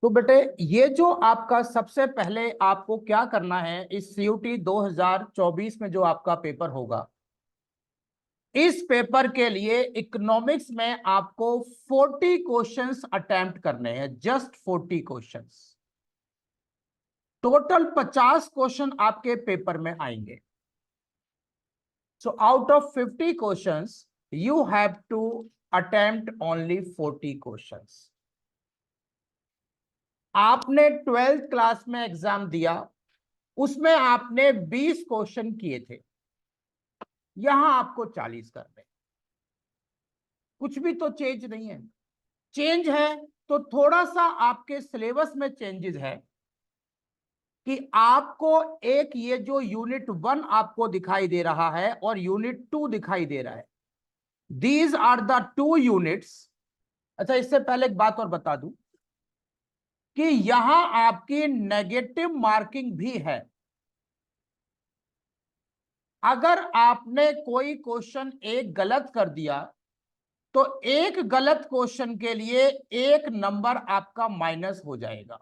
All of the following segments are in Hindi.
तो बेटे ये जो आपका सबसे पहले आपको क्या करना है इस सीयूटी 2024 में जो आपका पेपर होगा, इस पेपर के लिए इकोनॉमिक्स में आपको 40 क्वेश्चंस अटेम्प्ट करने हैं, जस्ट 40 क्वेश्चंस। टोटल 50 क्वेश्चन आपके पेपर में आएंगे। So out of 50 questions you have to attempt only 40 questions. आपने 12th क्लास में एग्जाम दिया, उसमें आपने 20 क्वेश्चन किए थे, यहां आपको 40 करने। कुछ भी तो चेंज नहीं है। चेंज है तो थोड़ा सा आपके सिलेबस में चेंजेस है कि आपको एक ये जो यूनिट 1 आपको दिखाई दे रहा है और यूनिट 2 दिखाई दे रहा है, दीज आर द 2 यूनिट्स। अच्छा, इससे पहले एक बात और बता दूं कि यहां आपकी नेगेटिव मार्किंग भी है। अगर आपने कोई क्वेश्चन एक गलत कर दिया तो एक गलत क्वेश्चन के लिए 1 नंबर आपका माइनस हो जाएगा।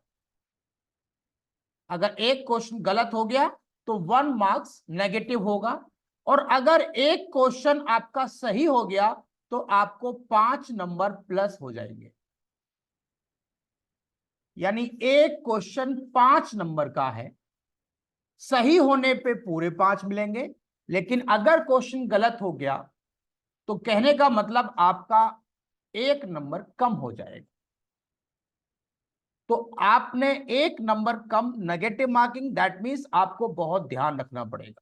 अगर एक क्वेश्चन गलत हो गया तो 1 मार्क्स नेगेटिव होगा, और अगर एक क्वेश्चन आपका सही हो गया तो आपको 5 नंबर प्लस हो जाएंगे। यानी एक क्वेश्चन 5 नंबर का है, सही होने पे पूरे 5 मिलेंगे, लेकिन अगर क्वेश्चन गलत हो गया तो कहने का मतलब आपका 1 नंबर कम हो जाएगा। तो आपने 1 number come, negative marking, that means आपको बहुत ध्यान रखना पड़ेगा।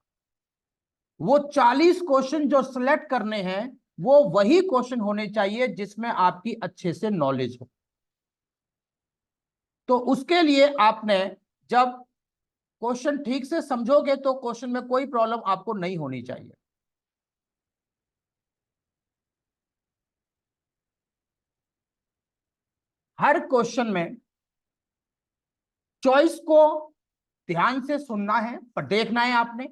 वो 40 क्वेश्चन जो सिलेक्ट करने हैं वो वही क्वेश्चन होने चाहिए जिसमें आपकी अच्छे से नॉलेज हो। तो उसके लिए आपने जब क्वेश्चन ठीक से समझोगे तो क्वेश्चन में कोई प्रॉब्लम आपको नहीं होनी चाहिए। हर क्वेश्चन में चॉइस को ध्यान से सुनना है पर देखना है आपने।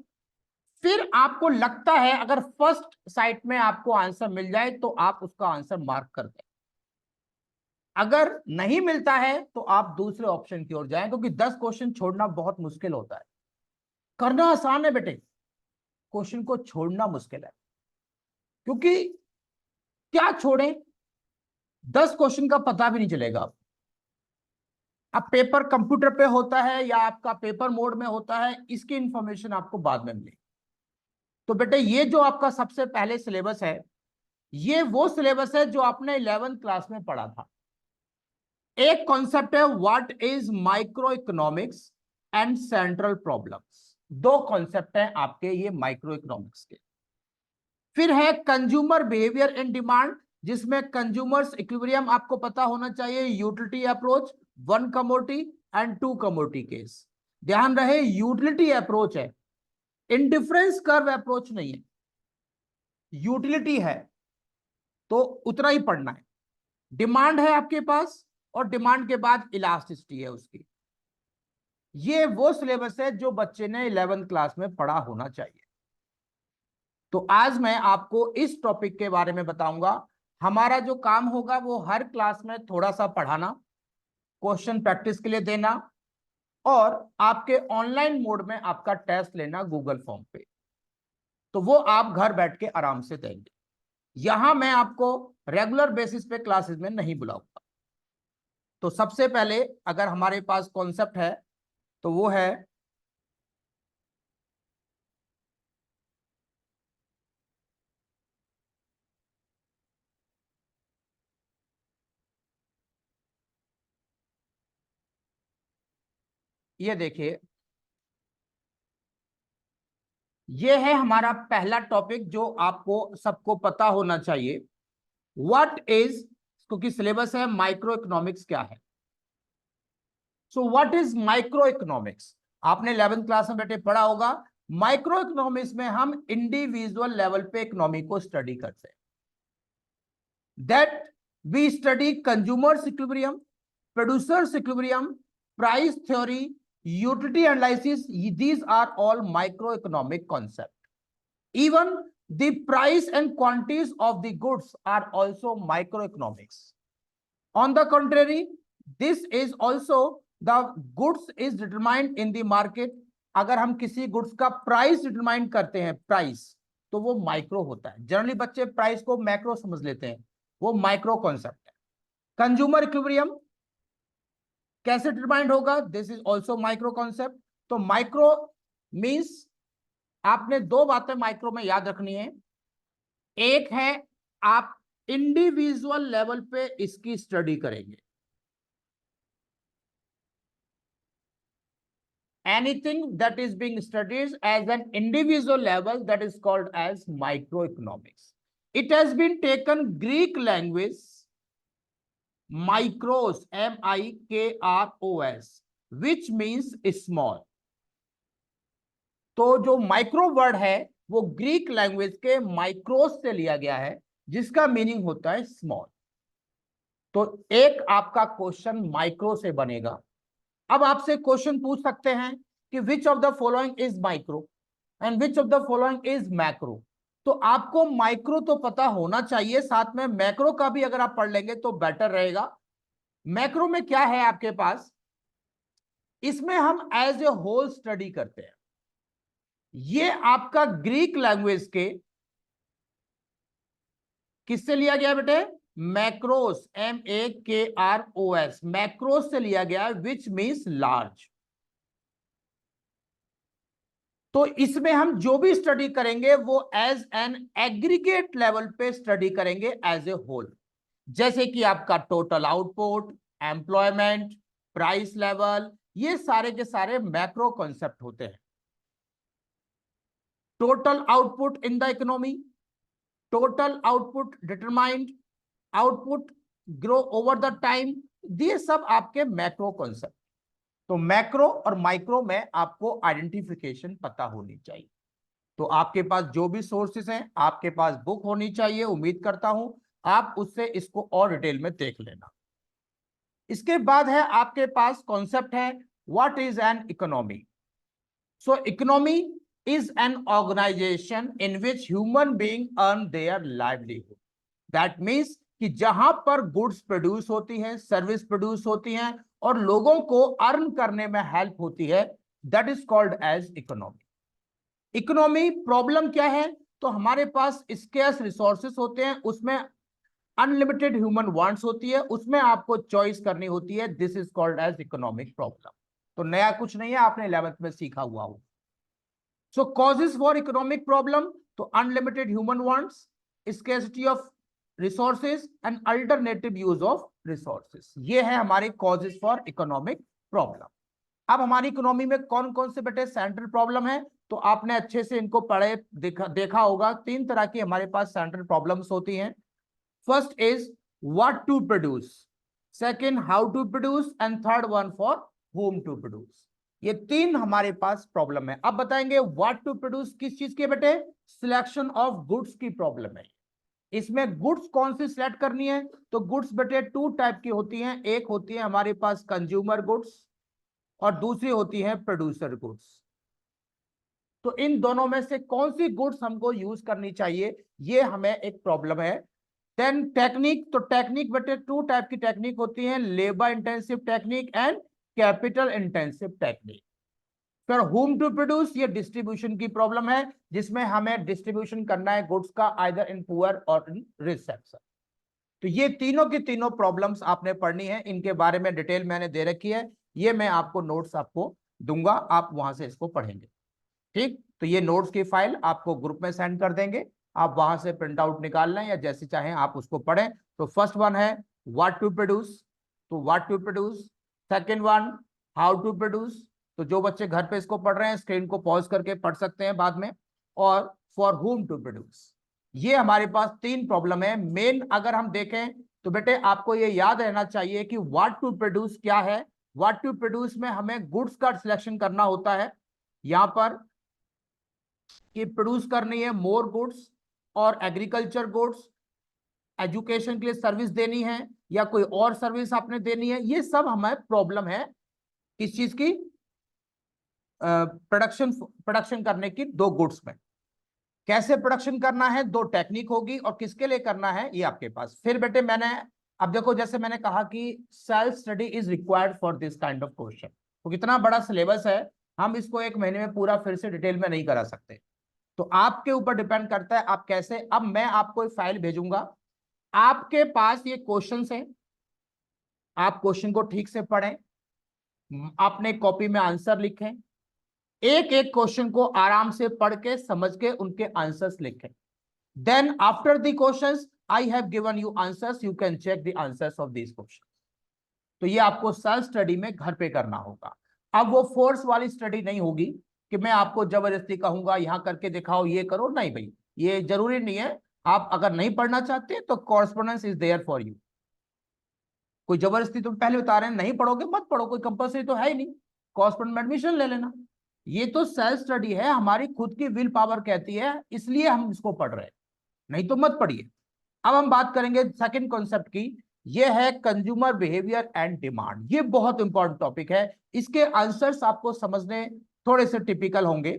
फिर आपको लगता है अगर फर्स्ट साइट में आपको आंसर मिल जाए तो आप उसका आंसर मार्क कर दें। अगर नहीं मिलता है तो आप दूसरे ऑप्शन की ओर जाएं, क्योंकि 10 क्वेश्चन छोड़ना बहुत मुश्किल होता है। करना आसान है बेटे, क्वेश्चन को छोड़ना मुश्किल है। क्योंकि क्या छोड़ें, 10 क्वेश्चन का पता भी नहीं चलेगा। अब पेपर कंप्यूटर पे होता है या आपका पेपर मोड में होता है, इसकी इंफॉर्मेशन आपको बाद में मिलेगी। तो बेटे ये जो आपका सबसे पहले सिलेबस है, ये वो सिलेबस है जो आपने 11th क्लास में पढ़ा था। एक कॉन्सेप्ट है what is micro economics and central problems. 2 concept हैं आपके ये माइक्रो इकोनॉमिक्स के। फिर है कंज्यूमर बिहेवियर एंड डिमांड, जिसमें कंज्यूमर्स इक्विलिब्रियम आपको पता होना चाहिए, utility approach, 1 commodity and 2 commodity case. ध्यान रहे यूटिलिटी अप्रोच है, इंडिफरेंस कर्व अप्रोच नहीं है। यूटिलिटी है तो उतना ही पढ़ना है। डिमांड है आपके पास और डिमांड के बाद इलास्टिसिटी है उसकी। ये वो सिलेबस है जो बच्चे ने 11th क्लास में पढ़ा होना चाहिए। तो आज मैं आपको इस टॉपिक के बारे में बताऊंगा। हमारा जो काम होगा वो हर क्लास में थोड़ा सा पढ़ाना, क्वेश्चन प्रैक्टिस के लिए देना, और आपके ऑनलाइन मोड में आपका टेस्ट लेना गूगल फॉर्म पे। तो वो आप घर बैठ के आराम से देंगे। यहां मैं आपको रेगुलर बेसिस पे क्लासेस में नहीं बुलाऊंगा। तो सबसे पहले अगर हमारे पास कॉन्सेप्ट है तो वो है ये देखिए, ये है हमारा पहला टॉपिक जो आपको सबको पता होना चाहिए। व्हाट इज, क्योंकि सिलेबस है माइक्रो इकोनॉमिक्स क्या है। So what is micro economics, आपने 11th क्लास में बेटे पढ़ा होगा। माइक्रो इकोनॉमिक्स में हम इंडिविजुअल लेवल पे इकोनॉमी को स्टडी करते हैं। That we study consumers equilibrium, producers equilibrium, price theory, utility analysis. These are all micro economic concept. Even the price and quantities of the goods are also microeconomics. On the contrary, this is also the goods is determined in the market. अगर हम किसी गुड्स का प्राइस डिटरमाइन करते हैं, प्राइस, तो वो माइक्रो होता है। जनरली बच्चे प्राइस को मैक्रो समझ लेते हैं, वो माइक्रो कॉन्सेप्ट है। कंज्यूमर इक्विलिब्रियम कैसे डिटरमाइंड होगा, this is also micro concept. तो माइक्रो मीन्स आपने दो बातें माइक्रो में याद रखनी है। एक है आप इंडिविजुअल लेवल पे इसकी स्टडी करेंगे, anything that is being studied as an individual level, that is called as microeconomics. It has been taken Greek language micros, M-I-K-R-O-S, which means small. तो जो माइक्रो वर्ड है वो ग्रीक लैंग्वेज के माइक्रोस से लिया गया है, जिसका मीनिंग होता है स्मॉल। तो एक आपका क्वेश्चन माइक्रो से बनेगा। अब आपसे क्वेश्चन पूछ सकते हैं कि which of the following is micro and which of the following is macro. तो आपको माइक्रो तो पता होना चाहिए, साथ में मैक्रो का भी अगर आप पढ़ लेंगे तो बेटर रहेगा। मैक्रो में क्या है आपके पास, इसमें हम एज ए होल स्टडी करते हैं। ये आपका ग्रीक लैंग्वेज के किससे लिया गया बेटे, मैक्रोस, M-A-K-R-O-S, मैक्रोस से लिया गया है, विच मीन्स लार्ज। तो इसमें हम जो भी स्टडी करेंगे वो एज एन एग्रीगेट लेवल पे स्टडी करेंगे, एज ए होल। जैसे कि आपका total output, employment, price level, ये सारे के सारे मैक्रो कॉन्सेप्ट होते हैं। Total output in the economy, total output determined, output grow over the time, ये सब आपके मैक्रो कॉन्सेप्ट। तो मैक्रो और माइक्रो में आपको आइडेंटिफिकेशन पता होनी चाहिए। तो आपके पास जो भी सोर्सेस हैं, आपके पास बुक होनी चाहिए, उम्मीद करता हूं आप उससे इसको और डिटेल में देख लेना। इसके बाद है आपके पास कॉन्सेप्ट है what is an economy. So economy is an organization in which human beings earn their livelihood. That means कि जहां पर गुड्स प्रोड्यूस होती हैं, सर्विस प्रोड्यूस होती हैं और लोगों को अर्न करने में हेल्प होती है, that is called as economy. Economy problem क्या है, तो हमारे पास स्केर्स रिसोर्सेस होते हैं, उसमें अनलिमिटेड ह्यूमन वांट्स होती है, उसमें आपको चॉइस करनी होती है, this is called as economic problem. तो नया कुछ नहीं है, आपने 11th में सीखा हुआ हो। So causes for economic problem, तो unlimited human wants, scarcity of resources and alternative use of resources, ये है हमारे causes for economic problem। अब हमारी इकोनॉमी में कौन कौन से बेटे सेंट्रल प्रॉब्लम है, तो आपने अच्छे से इनको पढ़े देखा होगा। तीन तरह की हमारे पास सेंट्रल प्रॉब्लम्स होती हैं। First is what to produce, second how to produce and third one for whom to produce. ये तीन हमारे पास प्रॉब्लम है। अब बताएंगे व्हाट टू प्रोड्यूस किस चीज के बेटे, सिलेक्शन ऑफ गुड्स की प्रॉब्लम है। इसमें गुड्स कौन सी सिलेक्ट करनी है, तो गुड्स बेटे टू टाइप की होती हैं, एक होती है हमारे पास कंज्यूमर गुड्स और दूसरी होती है प्रोड्यूसर गुड्स। तो इन दोनों में से कौन सी गुड्स हमको यूज करनी चाहिए, ये हमें एक प्रॉब्लम है। देन टेक्निक, तो टेक्निक बेटे टू टाइप की टेक्निक होती है, labour intensive technique and capital intensive technique. फिर होम टू प्रोड्यूस, ये डिस्ट्रीब्यूशन की प्रॉब्लम है, जिसमें हमें डिस्ट्रीब्यूशन करना है गुड्स का आइदर इन पुअर और इन रिच सेक्टर। तो ये तीनों की तीनों प्रॉब्लम्स आपने पढ़नी है, इनके बारे में डिटेल मैंने दे रखी है, ये मैं आपको नोट्स आपको दूंगा, आप वहां से इसको पढ़ेंगे। ठीक, तो ये नोट्स की फाइल आपको ग्रुप में सेंड कर देंगे, आप वहां से प्रिंट आउट निकाल लें या जैसे चाहें आप उसको पढ़ें। तो फर्स्ट वन है व्हाट टू प्रोड्यूस, तो what to produce. Second one how to produce, तो जो बच्चे घर पे इसको पढ़ रहे हैं स्क्रीन को पॉज करके पढ़ सकते हैं बाद में। और फॉर whom टू प्रोड्यूस, ये हमारे पास तीन प्रॉब्लम है मेन। अगर हम देखें तो बेटे आपको ये याद रहना चाहिए कि व्हाट टू प्रोड्यूस क्या है। व्हाट टू प्रोड्यूस में हमें गुड्स का सिलेक्शन करना होता है, यहां पर कि प्रोड्यूस करनी है मोर गुड्स और एग्रीकल्चर गुड्स, एजुकेशन के लिए सर्विस देनी है या कोई और सर्विस आपने देनी है, ये सब हमें प्रॉब्लम है किस चीज की, प्रोडक्शन करने की दो गुड्स में। कैसे प्रोडक्शन करना है, दो टेक्निक होगी और किसके लिए करना है ये आपके पास। फिर बेटे मैंने अब देखो, जैसे मैंने कहा कि self study is required for this kind of question. तो कितना बड़ा सिलेबस है, हम इसको एक महीने में पूरा फिर से डिटेल में नहीं करा सकते। तो आपके ऊपर डिपेंड करता है आप कैसे। अब मैं आपको एक फाइल भेजूंगा, आपके पास ये क्वेश्चंस हैं, आप क्वेश्चन को ठीक से पढ़ें, आपने कॉपी में आंसर लिखें, एक एक क्वेश्चन को आराम से पढ़ के समझ के उनके आंसर्स लिखें। Then after the questions I have given you answers, you can check the answers of this question. तो ये आपको सेल्फ स्टडी में घर पे करना होगा। अब वो फोर्स वाली स्टडी नहीं होगी कि मैं आपको जबरदस्ती कहूंगा यहां करके दिखाओ, ये करो, नहीं भाई, ये जरूरी नहीं है। आप अगर नहीं पढ़ना चाहते तो correspondence is there for you. कोई जबरदस्ती, तुम पहले बता रहे हैं नहीं पढ़ोगे मत पढ़ो, कोई कंपलसरी तो है ही नहीं, कॉरेस्पॉन्डेंट में एडमिशन ले लेना। ये तो सेल्फ स्टडी है, हमारी खुद की विल पावर कहती है, इसलिए हम इसको पढ़ रहे हैं, नहीं तो मत पढ़िए। अब हम बात करेंगे सेकंड कॉन्सेप्ट की, ये है कंज्यूमर बिहेवियर एंड डिमांड। ये बहुत इंपॉर्टेंट टॉपिक है, इसके आंसर्स आपको समझने थोड़े से टिपिकल होंगे।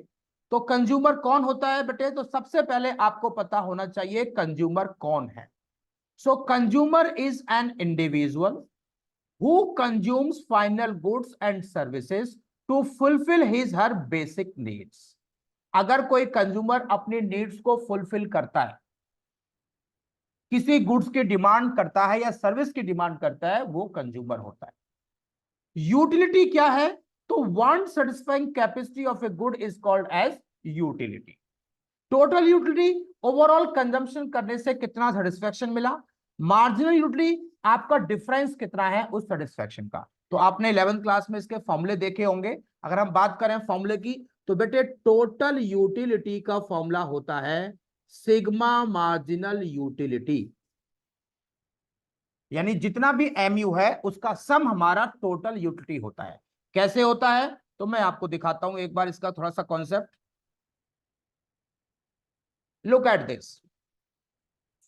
तो कंज्यूमर कौन होता है बेटे, तो सबसे पहले आपको पता होना चाहिए कंज्यूमर कौन है। सो consumer is an individual who consumes final goods and services to fulfill his her basic needs। अगर कोई कंज्यूमर अपनी नीड्स को फुलफिल करता है, किसी गुड्स की डिमांड करता है या सर्विस की डिमांड करता है, वो कंज्यूमर होता है। यूटिलिटी क्या है, तो want satisfying capacity of a good is called as utility. Total utility, overall consumption करने से कितना सेटिस्फेक्शन मिला। मार्जिनल यूटिलिटी, आपका डिफरेंस कितना है उस सेटिस्फेक्शन का। तो आपने 11th क्लास में इसके फॉर्मूले देखे होंगे। अगर हम बात करें फॉर्मूले की, तो बेटे टोटल यूटिलिटी का फॉर्मूला होता है सिग्मा मार्जिनल यूटिलिटी, यानी जितना भी एमयू है उसका सम हमारा टोटल यूटिलिटी होता है। कैसे होता है, तो मैं आपको दिखाता हूं एक बार इसका थोड़ा सा concept. Look at this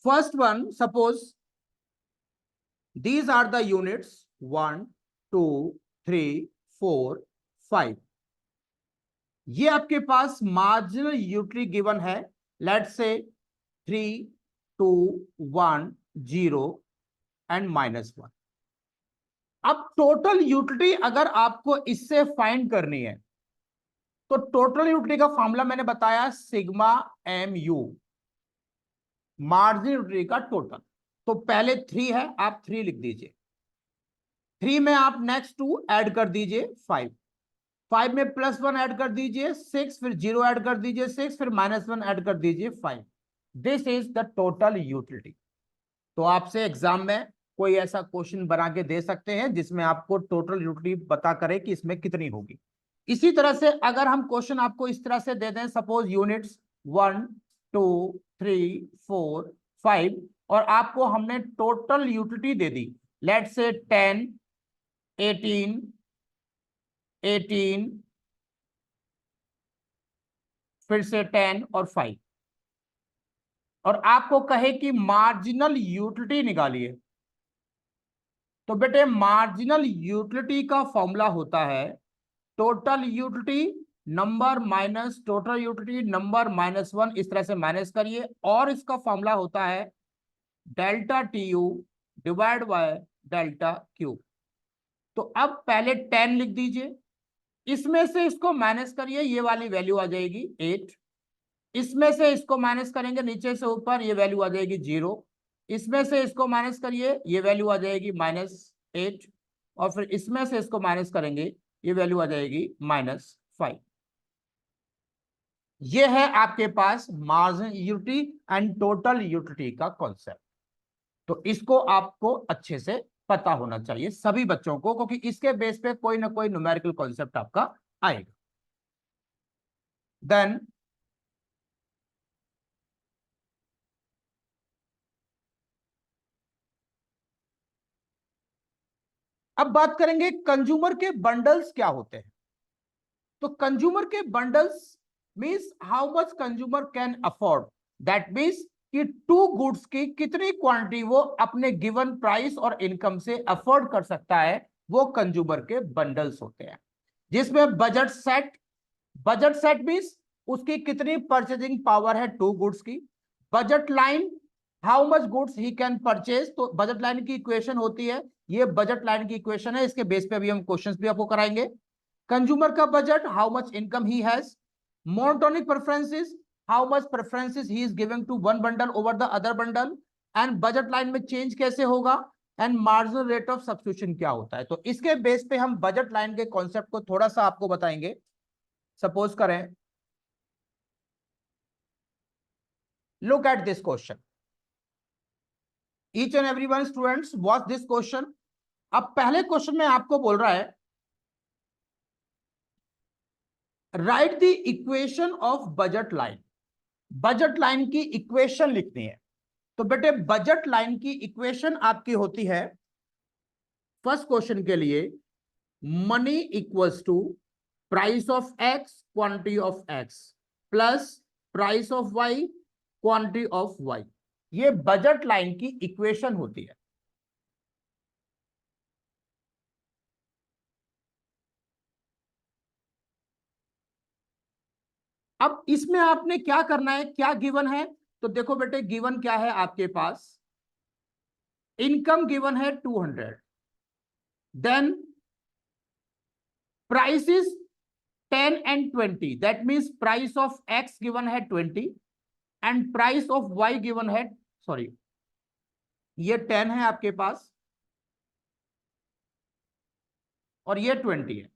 first one, suppose these are the units 1 2 3 4 5। ये आपके पास मार्जिनल यूटिलिटी गिवन है, लेट्स से 3 2 1 0 एंड -1। अब टोटल यूटिलिटी अगर आपको इससे फाइंड करनी है, तो टोटल यूटिलिटी का फॉर्मूला मैंने बताया sigma M U, marginal utility का टोटल। तो पहले 3 है, आप 3 लिख दीजिए, 3 में आप नेक्स्ट 2 ऐड कर दीजिए 5, 5 में +1 ऐड कर दीजिए 6, फिर 0 ऐड कर दीजिए 6, फिर -1 ऐड कर दीजिए 5। This is the total utility. तो आपसे एग्जाम में कोई ऐसा क्वेश्चन बना के दे सकते हैं जिसमें आपको टोटल यूटिलिटी बता करे कि इसमें कितनी होगी। इसी तरह से अगर हम क्वेश्चन आपको इस तरह से दे दें, सपोज यूनिट्स 1 2 3 4 5, और आपको हमने total utility they the, let's say 10 18 18, फिर से 10 और 5, और आपको कहे कि मार्जिनल यूटिलिटी निकालिए, तो बेटे मार्जिनल यूटिलिटी का फॉर्मूला होता है total utility number minus total utility number -1, इस तरह से माइनस करिए, और इसका फॉर्मूला होता है delta T U divide by delta Q. तो अब पहले 10 लिख दीजिए, इसमें से इसको माइनस करिए, ये वाली वैल्यू आ जाएगी 8, इसमें से इसको माइनस करेंगे नीचे से ऊपर, ये वैल्यू आ जाएगी 0, इसमें से इसको माइनस करिए, ये वैल्यू आ जाएगी -8, और फिर इसमें से इसको माइनस करेंगे, ये वैल्यू आ जाएगी -5। ये है आपके पास marginal utility and total utility का कॉन्सेप्ट। तो इसको आपको अच्छे से पता होना चाहिए सभी बच्चों को, क्योंकि इसके बेस पे कोई ना कोई न्यूमेरिकल कॉन्सेप्ट आपका आएगा। देन अब बात करेंगे कंज्यूमर के बंडल्स क्या होते हैं। तो कंज्यूमर के bundles means how much consumer can afford, that means कि 2 गुड्स की कितनी क्वांटिटी वो अपने गिवन प्राइस और इनकम से अफोर्ड कर सकता है, वो कंज्यूमर के बंडल्स होते हैं। जिसमें बजट सेट मींस उसकी कितनी परचेजिंग पावर है 2 गुड्स की। Budget line how much goods he can purchase, तो बजट लाइन की इक्वेशन होती है, ये बजट लाइन की इक्वेशन है, इसके बेस पे अभी हम क्वेश्चंस भी आपको कराएंगे। कंज्यूमर का budget, how much income he has. Monotonic preferences, how much preferences he is giving to one bundle over the other bundle. And budget line में चेंज कैसे होगा, and marginal rate of substitution क्या होता है। तो इसके बेस पे हम बजट लाइन के कॉन्सेप्ट को थोड़ा सा आपको बताएंगे। सपोज करें, look at this question, each and every one students watch this question. अब पहले क्वेश्चन में आपको बोल रहा है, right the equation of budget line. Budget line की इक्वेशन लिखनी है। तो बेटे बजट लाइन की इक्वेशन आपकी होती है, फर्स्ट क्वेश्चन के लिए, money equals to price of X quantity of X plus price of Y quantity of Y. ये बजट लाइन की इक्वेशन होती है। अब इसमें आपने क्या करना है, क्या गिवन है, तो देखो बेटे गिवन क्या है आपके पास, इनकम गिवन है 200, then price is 10 and 20, that means price of x given है 20 and price of y given है, सॉरी ये 10 है आपके पास और ये 20 है।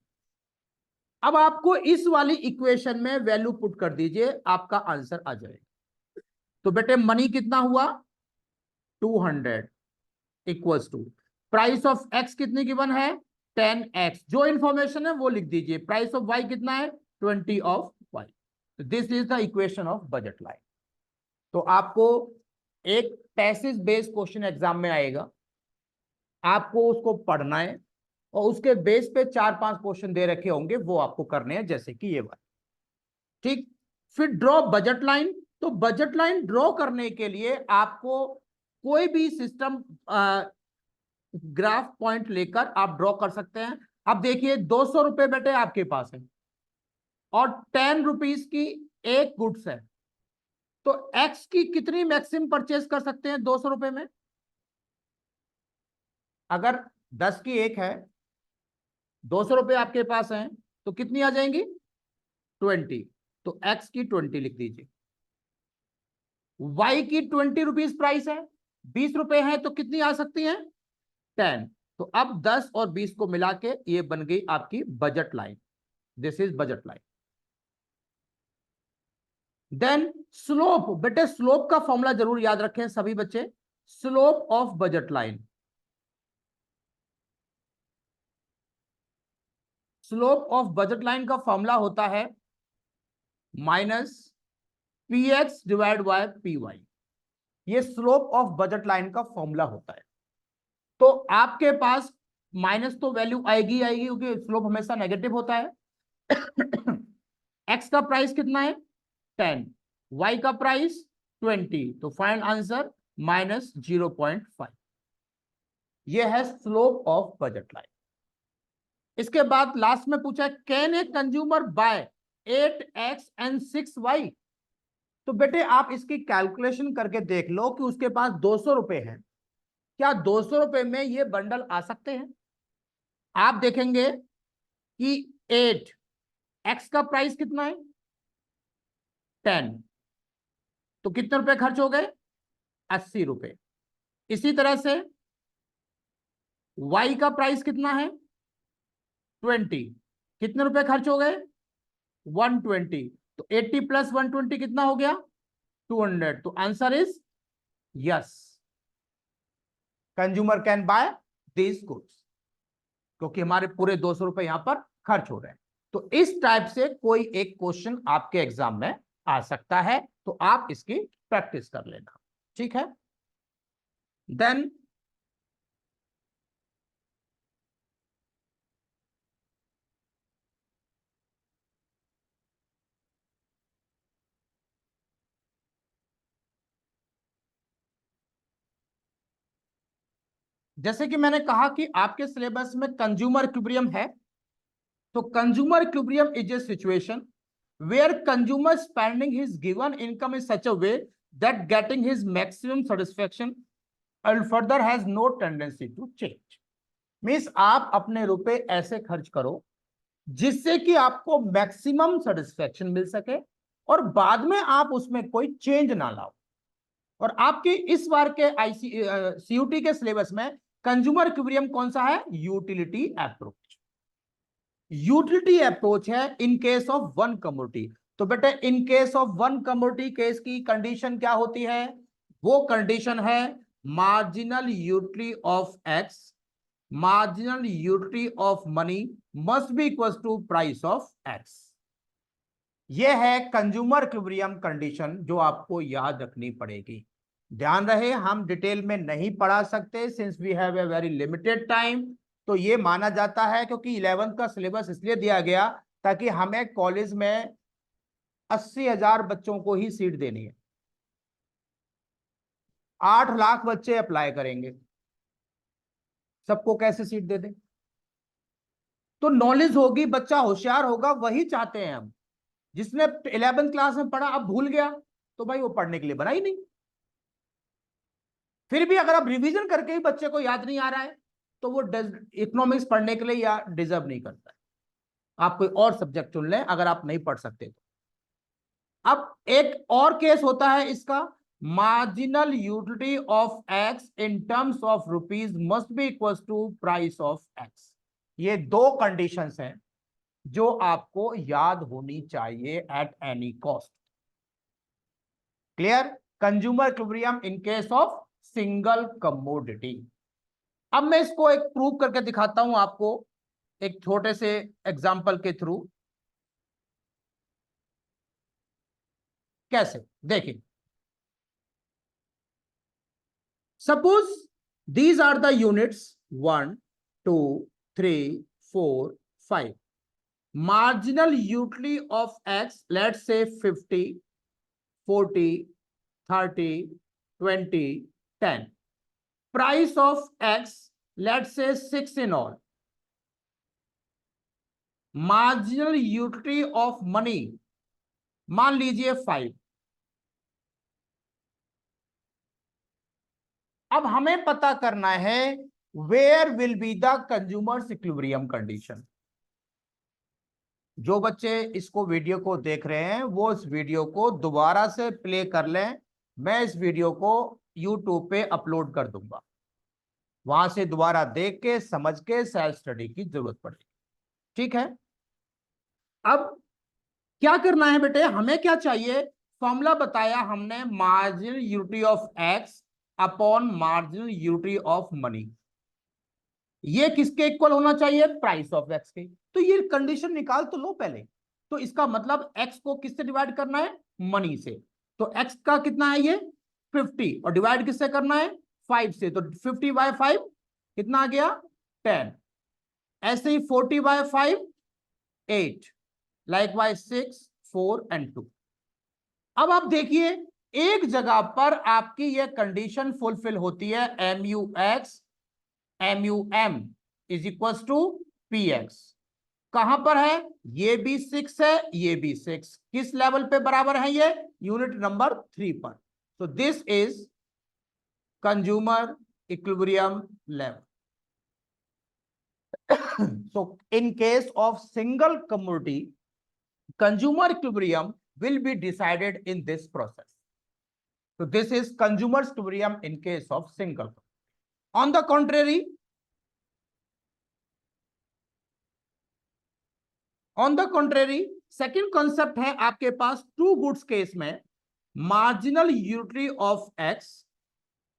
अब आपको इस वाली इक्वेशन में वैल्यू पुट कर दीजिए, आपका आंसर आ जाएगा। तो बेटे मनी कितना हुआ 200 equals to price of X कितनी गिवन है 10x, जो इंफॉर्मेशन है वो लिख दीजिए, प्राइस ऑफ वाई कितना है 20 of Y. This is the equation of budget line. तो आपको एक पैसेज बेस्ड क्वेश्चन एग्जाम में आएगा, आपको उसको पढ़ना है और उसके बेस पे 4-5 क्वेश्चन दे रखे होंगे, वो आपको करने हैं, जैसे कि ये वाले। ठीक, फिर ड्रॉ बजट लाइन। तो बजट लाइन ड्रॉ करने के लिए आपको कोई भी सिस्टम ग्राफ पॉइंट लेकर आप ड्रॉ कर सकते हैं। अब देखिए 200 रुपए बेटे आपके पास है और 10 रुपीज की एक गुड्स है, तो एक्स की कितनी मैक्सिमम परचेज कर सकते हैं 200 रुपए में। अगर 10 की एक है, 200 रुपए आपके पास हैं, तो कितनी आ जाएंगी 20, तो एक्स की 20 लिख दीजिए। वाई की 20 रुपीज प्राइस है, 20 रुपए है, तो कितनी आ सकती है 10। तो अब 10 और 20 को मिला के ये बन गई आपकी budget line. This is budget line. Then slope, बेटे स्लोप का फॉर्मूला जरूर याद रखें सभी बच्चे, slope of budget line. Slope of budget line का फॉर्मूला होता है minus P X divide by P Y. ये स्लोप ऑफ बजट लाइन का फॉर्मूला होता है। तो आपके पास माइनस तो वैल्यू आएगी आएगी, क्योंकि स्लोप हमेशा नेगेटिव होता है। एक्स का प्राइस कितना है 10, वाई का प्राइस 20, तो फाइनल आंसर -0.5। यह है स्लोप ऑफ बजट लाइन। इसके बाद लास्ट में पूछा है can a consumer buy 8x and 6y। तो बेटे आप इसकी कैलकुलेशन करके देख लो कि उसके पास 200 रुपए हैं, क्या 200 रुपए में ये बंडल आ सकते हैं। आप देखेंगे कि 8x का प्राइस कितना है 10, तो कितने रुपए खर्च हो गए 80 रुपए। इसी तरह से y का प्राइस कितना है 20, कितने रुपए खर्च हो गए 120, तो 80 प्लस 120 कितना हो गया 200। तो answer is yes, consumer can buy these goods, क्योंकि हमारे पूरे 200 रुपए यहां पर खर्च हो रहे हैं। तो इस टाइप से कोई एक क्वेश्चन आपके एग्जाम में आ सकता है, तो आप इसकी प्रैक्टिस कर लेना, ठीक है। देन जैसे कि मैंने कहा कि आपके सिलेबस में कंज्यूमर इक्विलिब्रियम है, तो consumer equilibrium is a situation where consumer spending his given income in such a way that getting his maximum satisfaction and further has no tendency to change. Means आप अपने रुपए ऐसे खर्च करो जिससे कि आपको मैक्सिमम सेटिस्फेक्शन मिल सके और बाद में आप उसमें कोई चेंज ना लाओ। और आपके इस बार के सीयूटी के सिलेबस में कंज्यूमर इक्विलिब्रियम कौन सा है? Utility approach. यूटिलिटी अप्रोच है in case of one commodity. तो बेटे in case of one commodity case की कंडीशन क्या होती है? वो कंडीशन है marginal utility of X, marginal utility of money must be equal to price of X. ये है कंज्यूमर इक्विलिब्रियम कंडीशन जो आपको याद रखनी पड़ेगी। ध्यान रहे हम डिटेल में नहीं पढ़ा सकते since we have a very limited time. तो ये माना जाता है क्योंकि 11th का सिलेबस इसलिए दिया गया ताकि हमें कॉलेज में 80,000 बच्चों को ही सीट देनी है, 8 लाख बच्चे अप्लाई करेंगे, सबको कैसे सीट दे दें? तो नॉलेज होगी, बच्चा होशियार होगा, वही चाहते हैं हम। जिसने 11th क्लास में पढ़ा अब भूल गया तो भाई वो पढ़ने के लिए बना ही नहीं। फिर भी अगर आप रिवीजन करके ही बच्चे को याद नहीं आ रहा है तो वो इकोनॉमिक्स पढ़ने के लिए या डिजर्व नहीं करता है। आप कोई और सब्जेक्ट चुन लें अगर आप नहीं पढ़ सकते तो। अब एक और केस होता है इसका, marginal utility of X in terms of rupees must be equal to price of X. ये दो कंडीशंस हैं जो आपको याद होनी चाहिए at any cost. Clear? Consumer equilibrium in case of single commodity. अब मैं इसको एक प्रूव करके दिखाता हूं आपको एक छोटे से एग्जांपल के थ्रू। कैसे? देखिए, suppose these are the units 1 2 3 4 5। Marginal utility of X let's say 50 40 30 20 10। Price of X let's से 6 in all। Marginal utility of money मान लीजिए 5। अब हमें पता करना है where will be the consumers equilibrium condition. जो बच्चे इसको वीडियो को देख रहे हैं वो इस वीडियो को दोबारा से प्ले कर लें। मैं इस वीडियो को यूट्यूब पे अपलोड कर दूंगा, वहां से दोबारा देख के समझ के सेल्फ स्टडी की जरूरत पड़ेगी। ठीक है? अब क्या करना है बेटे, हमें क्या चाहिए? फॉर्मूला बताया हमने, marginal utility of x upon marginal utility of money. ये किसके इक्वल होना चाहिए? प्राइस ऑफ एक्स के। तो ये कंडीशन निकाल तो लो पहले। तो इसका मतलब एक्स को किससे डिवाइड करना है? मनी से। तो एक्स का कितना है? ये 50 और डिवाइड किससे करना है? 5 से। तो 50/5 कितना आ गया? 10। ऐसे ही 40/5 8, लाइकवाइज 6 4 and 2। अब आप देखिए एक जगह पर आपकी यह कंडीशन फुलफिल होती है, MUM is equal to PX। कहां पर है? ये भी 6 है, ये भी 6। किस लेवल पे बराबर है? ये यूनिट नंबर 3 पर। तो this is consumer equilibrium level. So in case of single commodity, consumer equilibrium will be decided in this process. So this is consumer equilibrium in case of single. On the contrary, second concept है आपके पास टू गुड्स केस में, marginal utility of X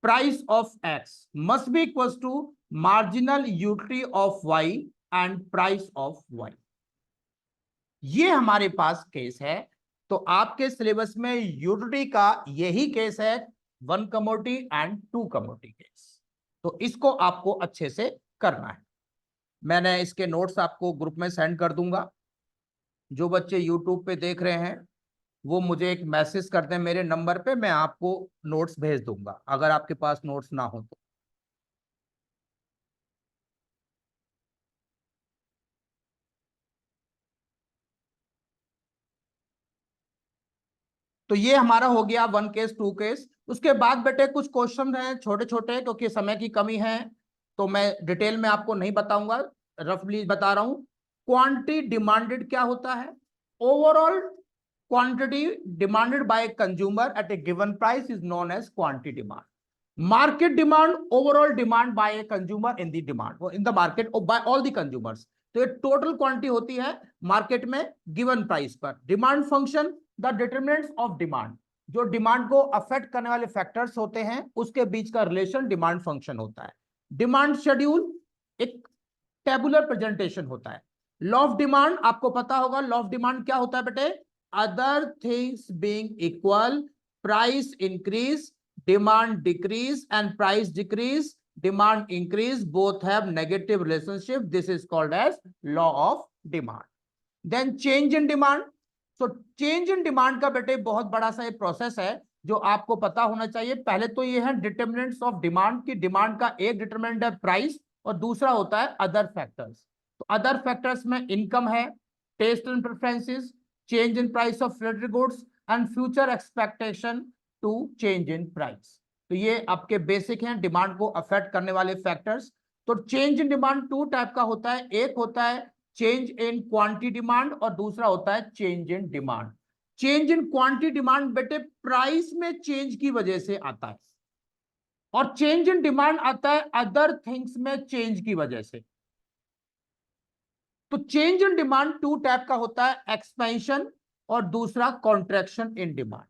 price of X must be equal to marginal utility of Y and price of Y. ये हमारे पास केस है। तो आपके सिलेबस में यूटिलिटी का यही केस है, 1 कमोडिटी एंड 2 कमोडिटी केस। तो इसको आपको अच्छे से करना है। मैंने इसके नोट्स आपको ग्रुप में सेंड कर दूंगा। जो बच्चे यूट्यूब पे देख रहे हैं वो मुझे एक मैसेज कर दें मेरे नंबर पे, मैं आपको नोट्स भेज दूंगा अगर आपके पास नोट्स ना हो तो। तो ये हमारा हो गया 1 केस 2 केस। उसके बाद बेटे कुछ क्वेश्चन हैं छोटे छोटे, क्योंकि समय की कमी है तो मैं डिटेल में आपको नहीं बताऊंगा, रफली बता रहा हूं। क्वांटिटी डिमांडेड क्या होता है? Overall quantity demanded by consumer at a given price is known as quantity demand. Market demand, overall demand by a consumer in the demand in the market by all the consumers. तो ये टोटल क्वांटिटी होती है मार्केट में गिवन प्राइस पर। Demand function the determinants of demand, जो डिमांड को अफेक्ट करने वाले फैक्टर्स होते हैं उसके बीच का रिलेशन डिमांड फंक्शन होता है। डिमांड शेड्यूल एक टेबुलर प्रेजेंटेशन होता है। लॉ ऑफ डिमांड आपको पता होगा, लॉ ऑफ डिमांड क्या होता है बेटे? Other things being equal, price increase, demand decrease and price decrease, demand increase, both have negative relationship, this is called as law of demand. Then change in demand. So change in demand का बेटे बहुत बड़ा सा एक प्रोसेस है जो आपको पता होना चाहिए। पहले तो ये है डिटरमिनेंट्स ऑफ डिमांड की, डिमांड का एक डिटरमिनेंट है प्राइस और दूसरा होता है अदर फैक्टर्स। तो अदर फैक्टर्स में इनकम है, taste and preferences, change in price of related goods and future expectation to change in price. तो ये आपके बेसिक हैं डिमांड को अफेक्ट करने वाले फैक्टर्स। तो change in demand two type का होता है, एक होता है चेंज इन क्वांटिटी डिमांड और दूसरा होता है change in demand. Change in quantity demand बेटे प्राइस में चेंज की वजह से आता है और चेंज इन डिमांड आता है अदर थिंग्स में चेंज की वजह से। तो change in demand two type का होता है, एक्सपेंशन और दूसरा कॉन्ट्रैक्शन इन डिमांड।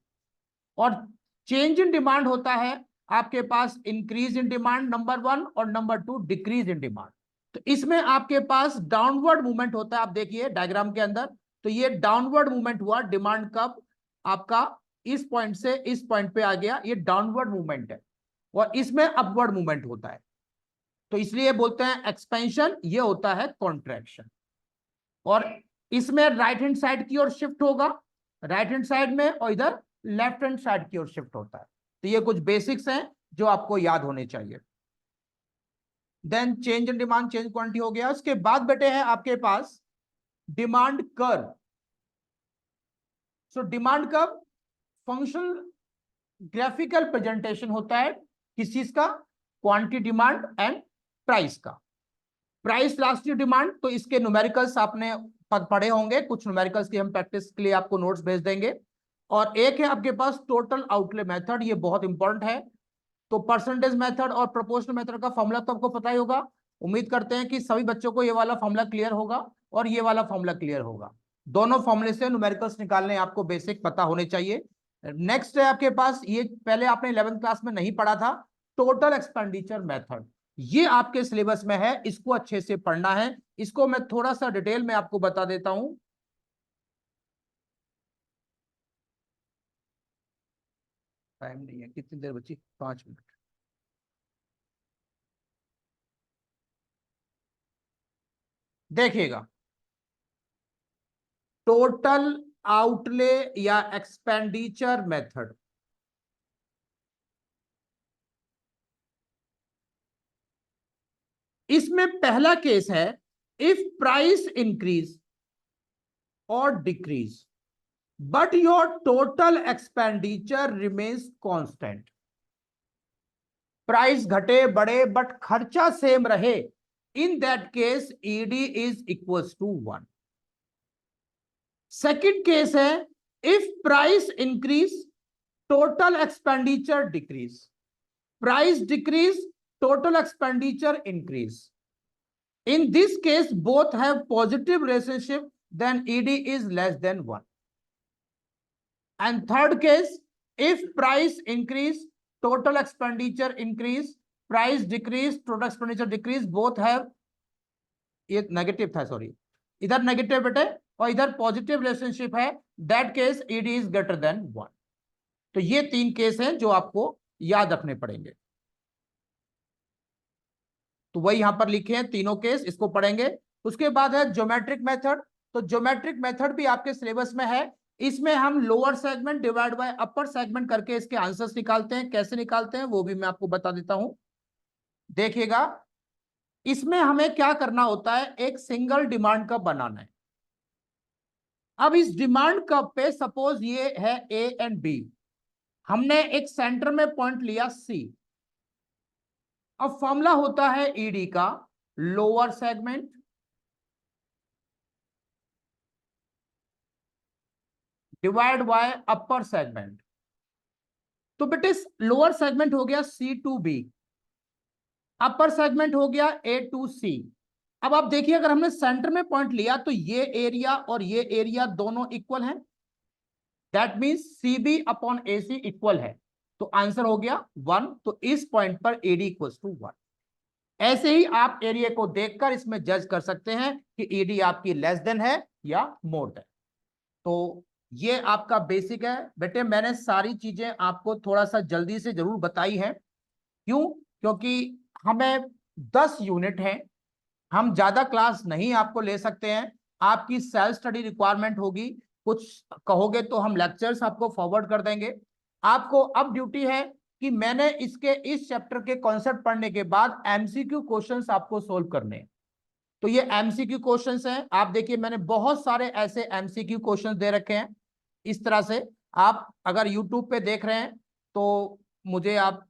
और चेंज इन डिमांड होता है आपके पास इंक्रीज इन डिमांड नंबर 1 और नंबर 2 डिक्रीज इन डिमांड। तो इसमें आपके पास डाउनवर्ड मूवमेंट होता है, आप देखिए डायग्राम के अंदर। तो ये डाउनवर्ड मूवमेंट हुआ, डिमांड कब आपका इस पॉइंट से इस पॉइंट पे आ गया, ये डाउनवर्ड मूवमेंट है। और इसमें अपवर्ड मूवमेंट होता है, तो इसलिए बोलते हैं एक्सपेंशन, ये होता है कॉन्ट्रैक्शन। और इसमें राइट हैंड साइड की ओर शिफ्ट होगा, राइट हैंड साइड में, और इधर लेफ्ट हैंड साइड की ओर शिफ्ट होता है। तो ये कुछ बेसिक्स हैं जो आपको याद होने चाहिए। Then change in demand, change quantity हो गया। उसके बाद बेटे है आपके पास demand curve. So demand curve functional graphical presentation होता है किस चीज का? क्वांटिटी डिमांड एंड प्राइस का। प्राइस लास्ट डिमांड, तो इसके न्यूमेरिकल्स आपने पढ़े होंगे, कुछ न्यूमेरिकल्स की हम प्रैक्टिस के लिए आपको नोट्स भेज देंगे। और एक है आपके पास टोटल आउटले मेथड, ये बहुत इंपॉर्टेंट है। तो परसेंटेज मेथड और प्रोपोर्शनल मेथड का फॉर्मूला तो आपको पता ही होगा। उम्मीद करते हैं कि सभी बच्चों को ये वाला फॉर्मूला क्लियर होगा और ये वाला फॉर्मूला क्लियर होगा। दोनों फॉर्मूले से न्यूमेरिकल्स निकालने आपको बेसिक पता होने चाहिए। नेक्स्ट है आपके पास, ये पहले आपने 11th क्लास में नहीं पढ़ा था, टोटल एक्सपेंडिचर मेथड। ये आपके सिलेबस में है, इसको अच्छे से पढ़ना है। इसको मैं थोड़ा सा डिटेल में आपको बता देता हूं। टाइम नहीं है, कितनी देर बची? 5 मिनट। देखिएगा, टोटल आउटले या एक्सपेंडिचर मेथड, इसमें पहला केस है इफ प्राइस इंक्रीज और decrease but your total expenditure remains constant. Price घटे बढ़े बट खर्चा सेम रहे, in that case ED is equals to 1। Second case है if price increase total expenditure decrease, price decrease total expenditure increase. In this case, both have positive relationship, then ED is less than 1. And third case, if price increase, total expenditure increase, price decrease, total expenditure decrease, both have, ये नेगेटिव था सॉरी, इधर नेगेटिव बेटे और इधर पॉजिटिव रिलेशनशिप है, that case ED is greater than 1। तो ये 3 केस हैं जो आपको याद रखने पड़ेंगे। तो वही यहां पर लिखे हैं तीनों केस, इसको पढ़ेंगे। उसके बाद है ज्योमेट्रिक मेथड। तो ज्योमेट्रिक मेथड भी आपके सिलेबस में है। इसमें हम lower segment divide by upper segment करके इसके आंसर्स निकालते हैं। कैसे निकालते हैं वो भी मैं आपको बता देता हूं। देखिएगा, इसमें हमें क्या करना होता है, एक सिंगल डिमांड का बनाना है। अब इस डिमांड कर्व पे सपोज ये है ए एंड बी, हमने एक सेंटर में पॉइंट लिया सी। अब फॉर्मूला होता है ईडी का, lower segment divide by upper segment. तो बेटे लोअर सेगमेंट हो गया सी टू बी, अपर सेगमेंट हो गया ए टू सी। अब आप देखिए अगर हमने सेंटर में पॉइंट लिया तो ये एरिया और ये एरिया दोनों इक्वल हैं, that means C B upon A C equal है, तो आंसर हो गया 1। तो इस पॉइंट पर एडी इक्वल्स टू 1। ऐसे ही आप एरिया को देखकर इसमें जज कर सकते हैं कि ईडी आपकी लेस देन है या मोर देन। तो ये आपका बेसिक है बेटे। मैंने सारी चीजें आपको थोड़ा सा जल्दी से जरूर बताई है, क्यों? क्योंकि हमें 10 यूनिट हैं, हम ज्यादा क्लास नहीं आपको ले सकते हैं, आपकी सेल्फ स्टडी रिक्वायरमेंट होगी। कुछ कहोगे तो हम लेक्चर्स आपको फॉरवर्ड कर देंगे। आपको अब ड्यूटी है कि मैंने इसके इस चैप्टर के कॉन्सेप्ट पढ़ने के बाद एमसीक्यू क्वेश्चंस आपको सोल्व करने हैं। तो ये एमसीक्यू क्वेश्चंस हैं, आप देखिए मैंने बहुत सारे ऐसे एमसीक्यू क्वेश्चंस दे रखे हैं। इस तरह से आप अगर यूट्यूब पे देख रहे हैं तो मुझे आप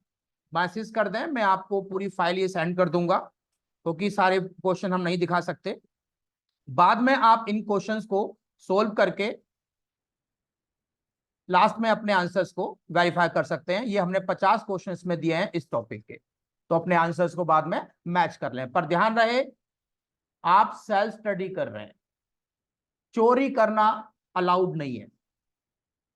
मैसेज कर दें, मैं आपको पूरी फाइल ये सेंड कर दूंगा, क्योंकि सारे क्वेश्चन हम नहीं दिखा सकते। बाद में आप इन क्वेश्चंस को सोल्व करके लास्ट में अपने आंसर्स को वेरीफाई कर सकते हैं। ये हमने 50 क्वेश्चंस में दिए हैं इस टॉपिक के, तो अपने आंसर्स को बाद में मैच कर लें। पर ध्यान रहे आप सेल्फ स्टडी कर रहे हैं, चोरी करना अलाउड नहीं है,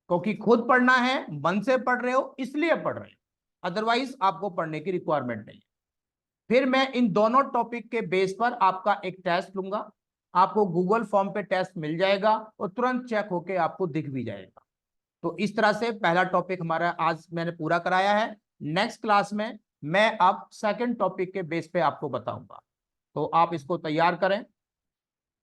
क्योंकि खुद पढ़ना है, मन से पढ़ रहे हो इसलिए पढ़ रहे हैं, अदरवाइज आपको पढ़ने की रिक्वायरमेंट नहीं है। फिर मैं इन दोनों टॉपिक के बेस पर आपका एक टेस्ट लूंगा, आपको गूगल फॉर्म पे टेस्ट मिल जाएगा और तुरंत चेक होके आपको दिख भी जाएगा। तो इस तरह से पहला टॉपिक हमारा आज मैंने पूरा कराया है। नेक्स्ट क्लास में मैं अब सेकंड टॉपिक के बेस पे आपको बताऊंगा, तो आप इसको तैयार करें।